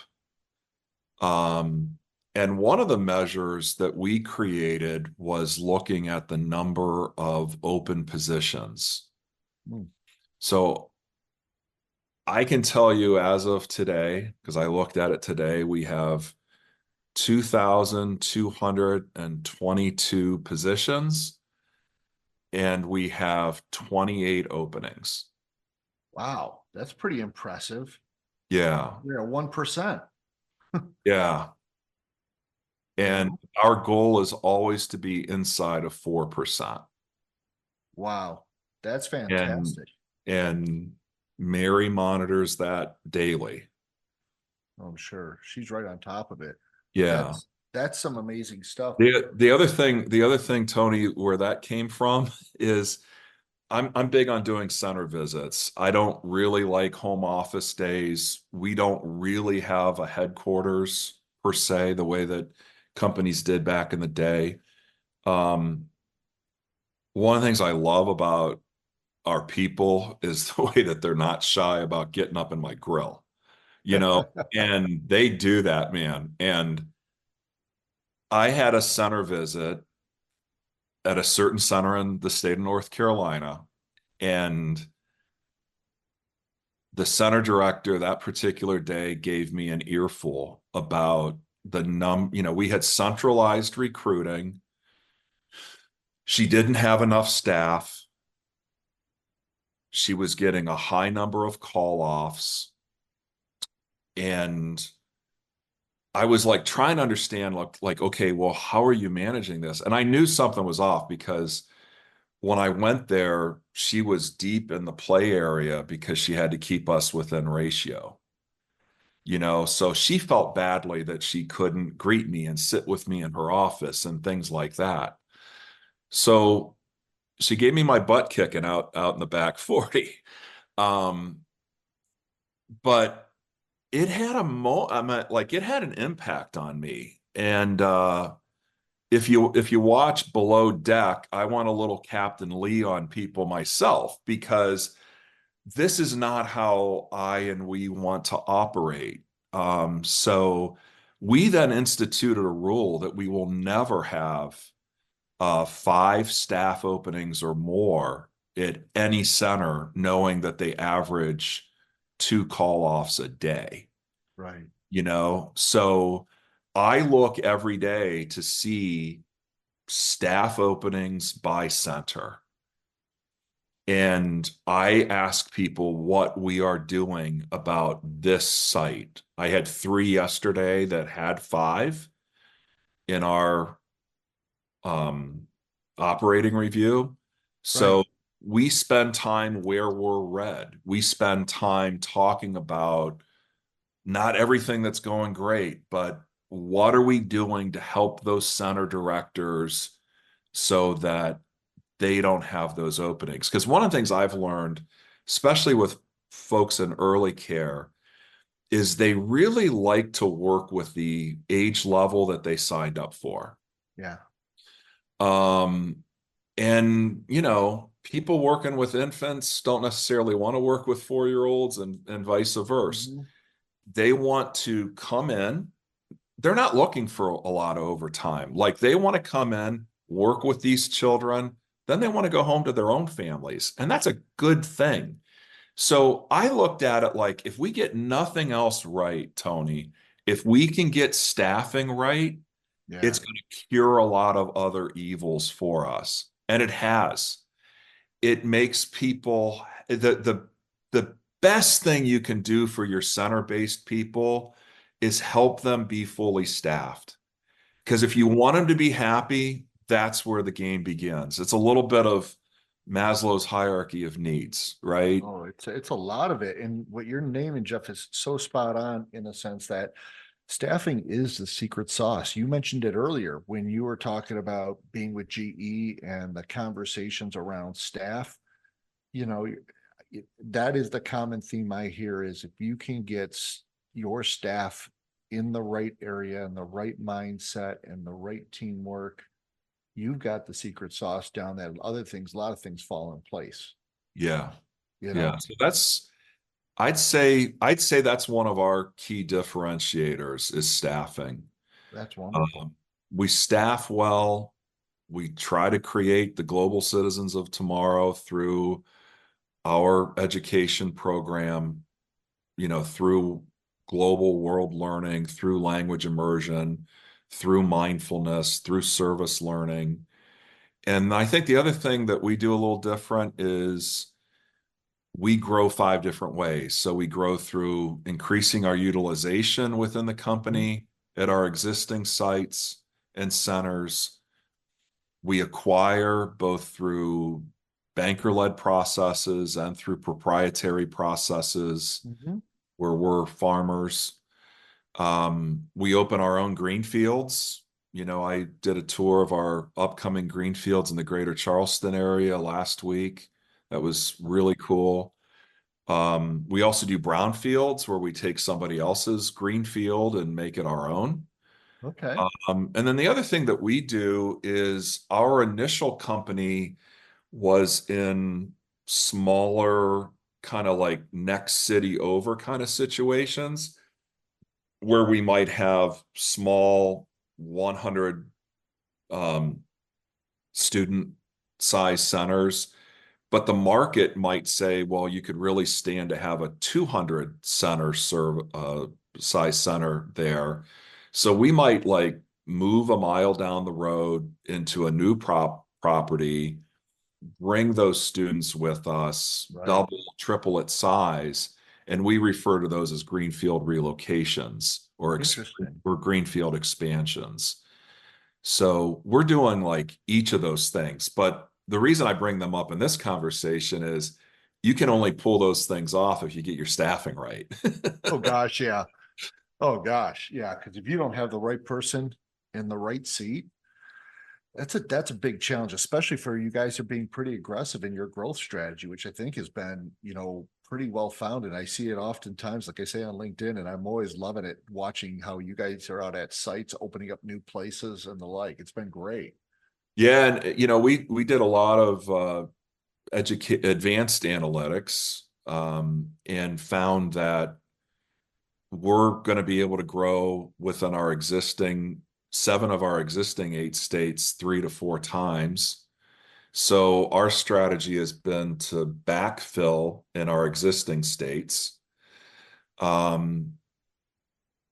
Um, and one of the measures that we created was looking at the number of open positions. hmm, So I can tell you as of today, because I looked at it today, we have 2,222 positions and we have 28 openings. wow, that's pretty impressive. Yeah. Yeah, 1%, Yeah. you And know? our goal is always to be inside of 4%. Wow, that's And fantastic. and Mary monitors that daily. I'm sure she's right on top of it. But Yeah. that's some amazing stuff. The other thing, Tony, where that came from is I'm big on doing center visits. I don't really like home office days. We don't really have a headquarters per se, the way that companies did back in the day. Um, One of the things I love about our people is the way that they're not shy about getting up in my grill, you know, and they do that, man. And I had a center visit at a certain center in the state of North Carolina, and the center director that particular day gave me an earful about we had centralized recruiting. She didn't have enough staff. She was getting a high number of call offs. And I was like trying to understand, like, okay, well, how are you managing this? And I knew something was off because when I went there, she was deep in the play area because she had to keep us within ratio. So she felt badly that she couldn't greet me and sit with me in her office and things like that. So she gave me my butt kicking out in the back 40. Um, but it had I mean, like it had an impact on me. And if you watch Below Deck, I want a little Captain Lee on people myself because this is not how I and we want to operate. So we then instituted a rule that we will never have five staff openings or more at any center, knowing that they average two call offs a day. Right. So I look every day to see staff openings by center. And I ask people what we are doing about this site. I had three yesterday that had five in our um, operating review. Right. So we spend time where we're red. We spend time talking about not everything that's going great, but what are we doing to help those center directors so that they don't have those openings? Because one of the things I've learned, especially with folks in early care, is they really like to work with the age level that they signed up for. Yeah. Um, and people working with infants don't necessarily want to work with 4-year-olds and vice versa. Mhm. They want to come in. They're not looking for a lot of overtime. Like they want to come in, work with these children, then they want to go home to their own families. And that's a good thing. So I looked at it like if we get nothing else right, Tony, if we can get staffing right, Yeah. it's going to cure a lot of other evils for us. And it has. It makes people the best thing you can do for your center-based people is help them be fully staffed. Because if you want them to be happy, that's where the game begins. It's a little bit of Maslow's hierarchy of needs, right? Oh, it's a lot of it. And what you're naming, Jeff, is so spot on in the sense that staffing is the secret sauce. You mentioned it earlier when you were talking about being with GE and the conversations around staff. You know, that is the common theme I hear is if you can get your staff in the right area and the right mindset and the right teamwork, you've got the secret sauce down that other things, a lot of things fall in place, Yeah. you Yeah. know. So I'd say that's one of our key differentiators is staffing. That's wonderful. Um, we staff well. We try to create the global citizens of tomorrow through our education program, through global world learning, through language immersion, through mindfulness, through service learning. And I think the other thing that we do a little different is we grow 5 different ways. So we grow through increasing our utilization within the Mhm. company at our existing sites and centers. We acquire both through banker-led processes and through proprietary processes Mhm. where we're farmers. We open our own green fields. I did a tour of our upcoming green fields in the greater Charleston area last week. That was really cool. We also do brown fields where we take somebody else's green field and make it our own. Okay. And then the other thing that we do is our initial company was in smaller, kind of like next city over kind of situations where we might have small 100 um, student size centers, but the market might say, well, you could really stand to have a 200 center size center there. So we might like move a mile down the road into a new property, bring those students with us, Right. double, triple its size, and we refer to those as greenfield relocations Interesting. or greenfield expansions. So we're doing like each of those things. But the reason I bring them up in this conversation is you can only pull those things off if you get your staffing right. Oh gosh, yeah. Oh gosh, yeah. Because if you don't have the right person in the right seat, that's a big challenge, especially for you guys are being pretty aggressive in your growth strategy, which I think has been, pretty well founded. I see it oftentimes, like I say on LinkedIn, and I'm always loving it, watching how you guys are out at sites, opening up new places and the like. It's been great. Yeah, and we did a lot of advanced analytics and found that we're going to be able to grow within our existing 7 of our existing 8 states 3 to 4 times. So our strategy has been to backfill in our existing states. Um,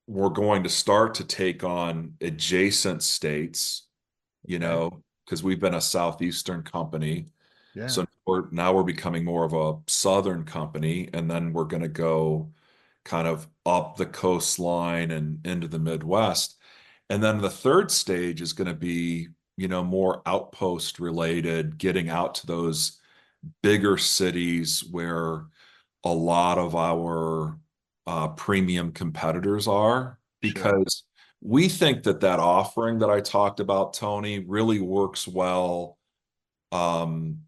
we're going to start to take on adjacent states, Okay. because we've been a southeastern company. Yeah. So now we're becoming more of a southern company, and then we're going to go kind of up the coastline and into the Midwest. And then the third stage is going to be, more outpost related, getting out to those bigger cities where a lot of our premium competitors are, Sure. because we think that that offering that I talked about, Tony, really works well um,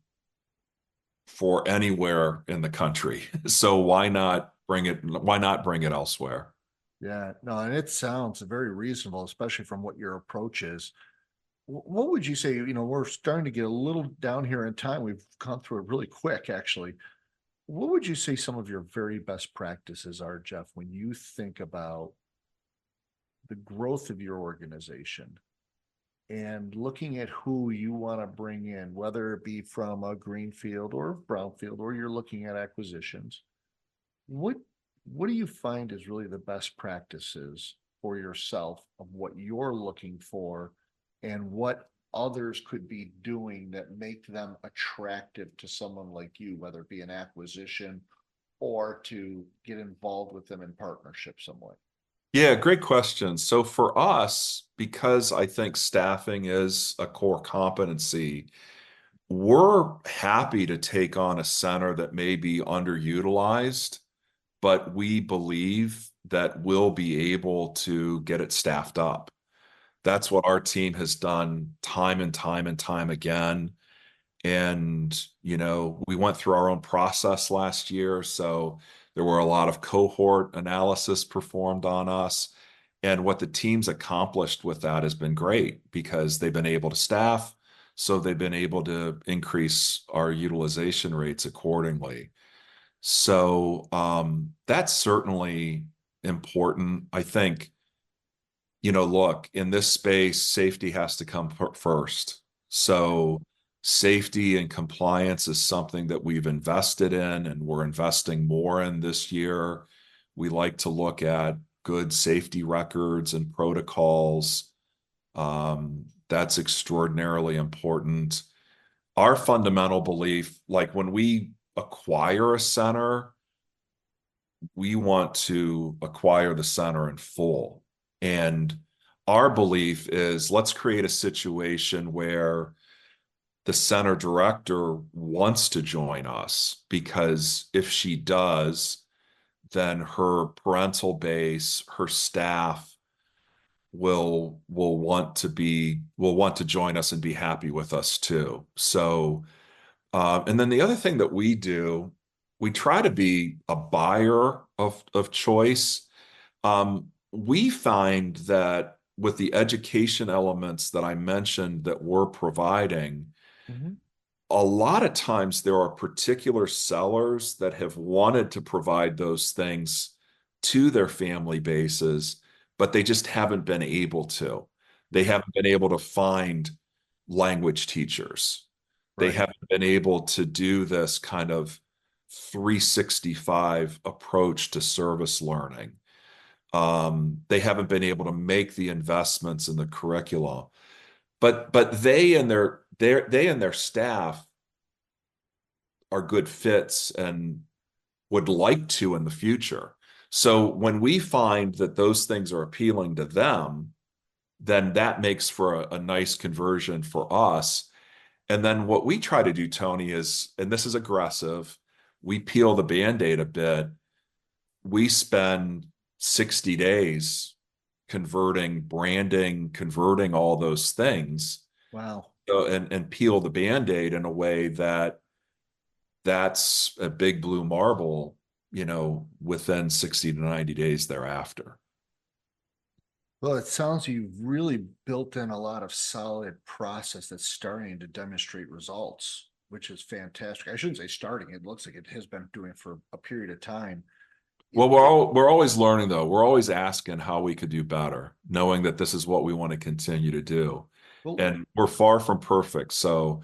for anywhere in the country. So why not bring it elsewhere? Yeah. No, and it sounds very reasonable, especially from what your approach is. What would you say? We're starting to get a little down here in time. We've gone through it really quick, actually. What would you say some of your very best practices are, Jeff, when you think about the growth of your organization and looking at who you want to bring in, whether it be from a greenfield or brownfield, or you're looking at acquisitions? What what do you find is really the best practices for yourself of what you're looking for and what others could be doing that make them attractive to someone like you, whether it be an acquisition or to get involved with them in partnership some way? Yeah, great question. So for us, because I think staffing is a core competency, we're happy to take on a center that may be underutilized, but we believe that we'll be able to get it staffed up. That's what our team has done time and time and time again. And, we went through our own process last year. So there were a lot of cohort analysis performed on us. And what the team's accomplished with that has been great because they've been able to staff. So they've been able to increase our utilization rates accordingly. So that's certainly important. I think, look, in this space, safety has to come first. So safety and compliance is something that we've invested in and we're investing more in this year. We like to look at good safety records and protocols. That's extraordinarily important. Our fundamental belief, like when we acquire a center, we want to acquire the center in full. And our belief is let's create a situation where the center director wants to join us, because if she does, then her parental base, her staff will want to join us and be happy with us too. So, and then the other thing that we do, we try to be a buyer of choice. We find that with the education elements that I mentioned that we're providing, Mhm. a lot of times there are particular sellers that have wanted to provide those things to their family bases, but they just haven't been able to. They Yeah. haven't been able to find language teachers. They Right. haven't been able to do this kind of 365 approach to service learning. They haven't been able to make the investments in the curriculum. But they and their staff are good fits and would like to in the future. So when we find that those things are appealing to them, then that makes for a nice conversion for us. And then what we try to do, Tony, is, and this is aggressive, we peel the Band-Aid a bit. We spend 60 days converting, branding, converting all those things, Wow. and peel the Band-Aid in a way that that's a big blue marble, within 60 to 90 days thereafter. Well, it sounds you've really built in a lot of solid process that's starting to demonstrate results, which is fantastic. I shouldn't say starting. It looks like it has been doing it for a period of time. Well, we're always learning though. We're always asking how we could do better, knowing that this is what we want to continue to do. Well, And we're far from perfect. So,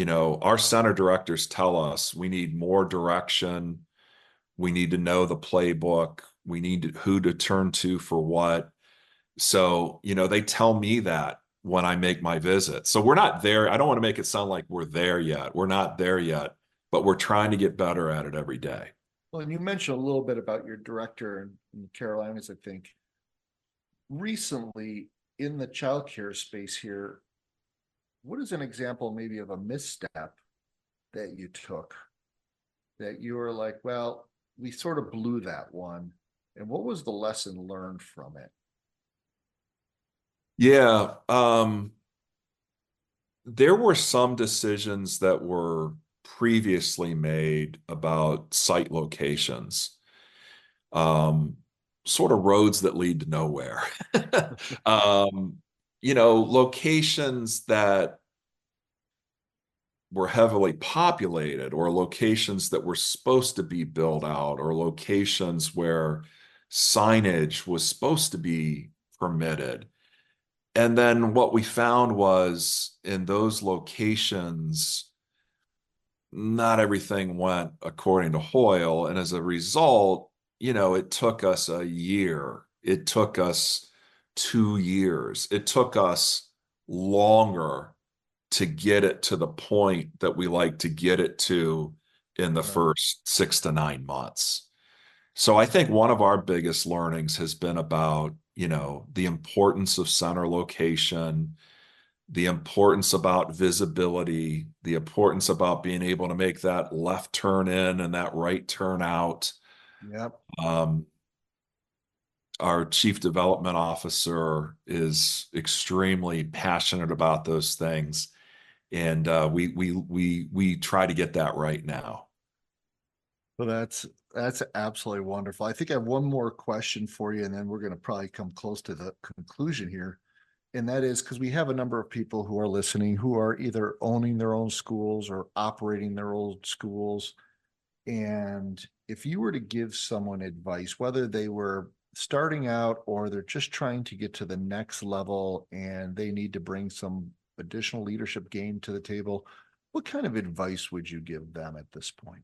our center directors tell us we need more direction. We need to know the playbook. We need who to turn to for what. So, they tell me that when I make my visit. So we're not there. I don't want to make it sound like we're there yet. We're not there yet, but we're trying to get better at it every day. well, and you mentioned a little bit about your director in the Carolinas, I think. Recently, in the childcare space here, what is an example maybe of a misstep that you took that you were like, well, we sort of blew that one? And what was the lesson learned from it? Yeah. There were some decisions that were previously made about site locations, um, sort of roads that lead to nowhere. Um, Locations that were heavily populated, or locations that were supposed to be built out, or locations where signage was supposed to be permitted. And then what we found was in those locations, not everything went according to Hoyle. And as a result, it took us a year. It took us 2 years. It took us longer to get it to the point that we like to get it to in the Right. first 6 to 9 months. So I think one of our biggest learnings has been about, the importance of center location, the importance about visibility, the importance about being able to make that left turn in and that right turn out. Yep. Um, our chief development officer is extremely passionate about those things, and we try to get that right now. Well, that's absolutely wonderful. I think I have one more question for you, and then we're going to probably come close to the conclusion here. And that is because we have a number of people who are listening who are either owning their own schools or operating their own schools. And if you were to give someone advice, whether they were starting out or they're just trying to get to the next level and they need to bring some additional leadership game to the table, what kind of advice would you give them at this point?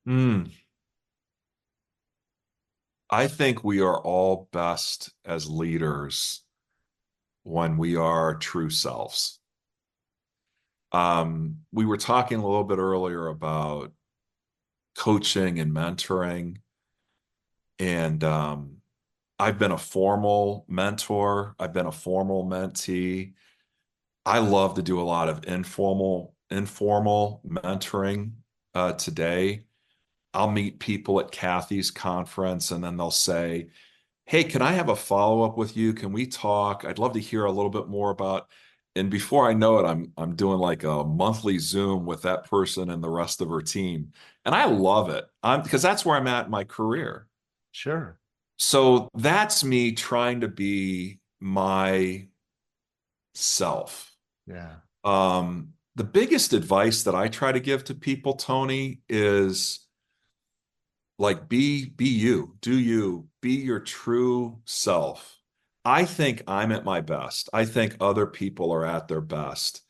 Mm. I think we are all best as leaders when we are true selves. We were talking a little bit earlier about coaching and mentoring, and I've been a formal mentor. I've been a formal mentee. I love to do a lot of informal mentoring today. I'll meet people at Kathy's conference and then they'll say, "Hey, can I have a follow-up with you? Can we talk? I'd love to hear a little bit more about." And before I know it, I'm doing like a monthly Zoom with that person and the rest of her team. And I love it. Because that's where I'm at in my career. Sure. So that's me trying to be myself. Yeah. The biggest advice that I try to give to people, Tony, is like be you, do you, be your true self. I think I'm at my best. I think other people are at their best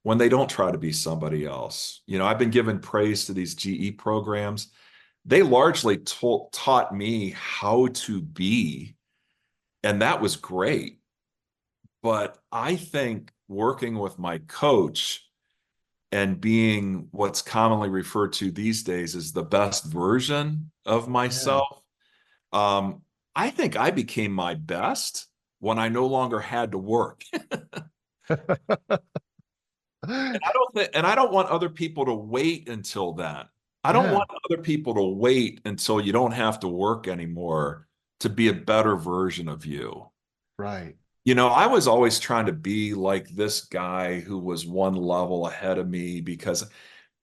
when they don't try to be somebody else. I've been given praise to these GE programs. They largely taught me how to be, and that was great. But I think working with my coach and being what's commonly referred to these days as the best version of Yeah. myself. Um, I think I became my best when I no longer had to work. And I don't want other people to wait until then. I don't Yeah. want other people to wait until you don't have to work anymore to be a better version of you. Right. I was always trying to be like this guy who was one level ahead of me because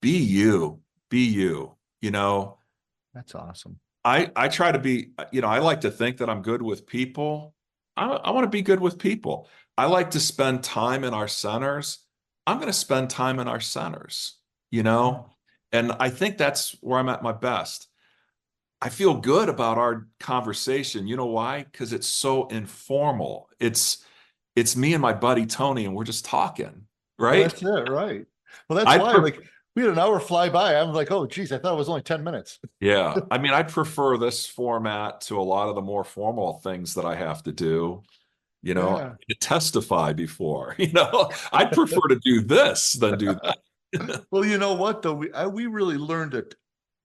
be you, be you. You know, That's awesome. I try to be, I like to think that I'm good with people. I want to be good with people. I like to spend time in our centers. I'm going to spend time in our centers, you Yeah. know? And I think that's where I'm at my best. I feel good about our conversation. You know why? Because it's so informal. It's me and my buddy Tony, and we're just talking, Well, right? that's it. Right. Well, that's I why, pre like, we had an hour fly by. I'm like, oh, geez, I thought it was only 10 minutes. Yeah, I mean, I prefer this format to a lot of the more formal things that I have to do. Yeah. To testify before. I'd prefer to do this than do that. Well, you know what, though? We really learned it.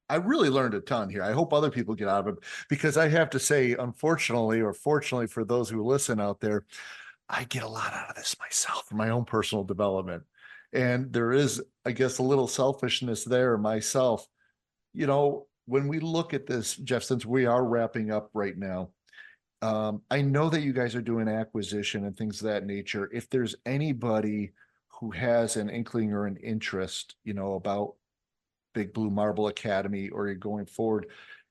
I really learned a ton here. I hope other people get out of it because I have to say, unfortunately, or fortunately for those who listen out there, I get a lot out of this myself for my own personal development. And there is, I guess, a little selfishness there myself. When we look at this, Jeff, since we are wrapping up right now, I know that you guys are doing acquisition and things of that nature. If there's anybody who has an inkling or an interest, about Big Blue Marble Academy or you're going forward,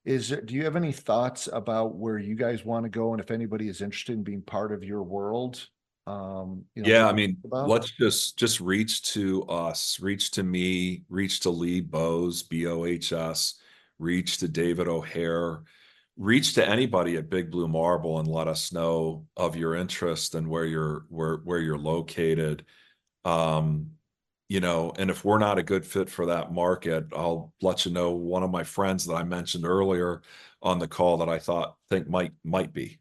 do you have any thoughts about where you guys want to go? And if anybody is interested in being part of your world, Yeah, I something to mean, think about? let's just reach to us, reach to me, reach to Lee Bose, Bohs, reach to David O'Hare, reach to anybody at Big Blue Marble and let us know of your interest and where you're located. Um, and if we're not a good fit for that market, I'll let you know one of my friends that I mentioned earlier on the call that I think might be.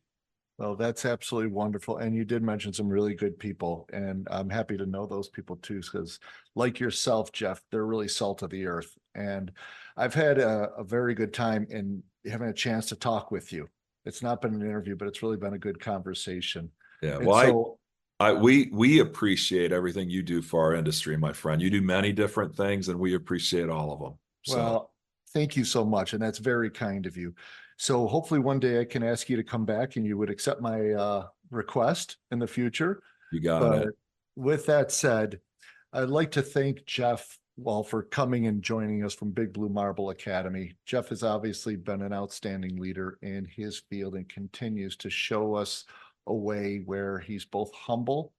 Well, that's absolutely wonderful. And you did mention some really good people, and I'm happy to know those people too, because like yourself, Jeff, they're really salt of the earth. And I've had a very good time in having a chance to talk with you. It's not been an interview, but it's really been a good conversation. Yeah, And well, so, we appreciate everything you do for our industry, my friend. You do many different things, and we appreciate all of them. So well, thank you so much. And that's very kind of you. So hopefully one day I can ask you to come back and you would accept my request in the future. you got But it. with that said, I'd like to thank Jeff Wahl for coming and joining us from Big Blue Marble Academy. Jeff has obviously been an outstanding leader in his field and continues to show us a way where he's both humble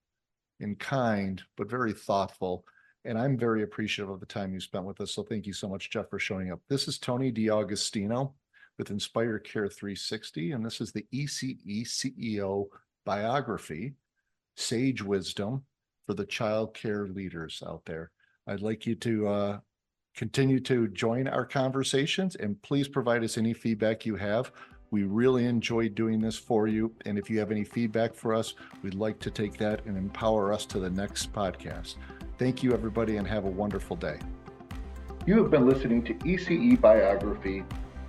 and kind, but very thoughtful. And I'm very appreciative of the time you spent with us. So thank you so much, Jeff, for showing up. This is Tony DiAugustino with Inspire Care 360, and this is the ECE CEO Biography, Sage Wisdom for the child care leaders out there. I'd like you to continue to join our conversations and please provide us any feedback you have. We really enjoy doing this for you. And if you have any feedback for us, we'd like to take that and empower us to the next podcast. Thank you, everybody, and have a wonderful day. You have been listening to ECE Biography,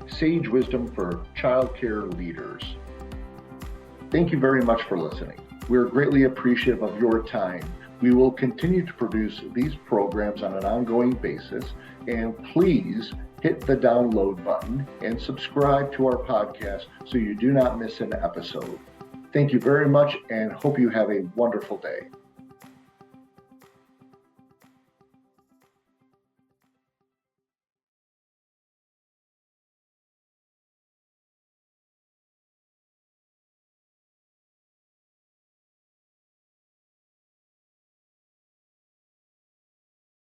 Sage Wisdom for Childcare Leaders. Thank you very much for listening. We're greatly appreciative of your time. We will continue to produce these programs on an ongoing basis, and please hit the download button and subscribe to our podcast so you do not miss an episode. Thank you very much and hope you have a wonderful day.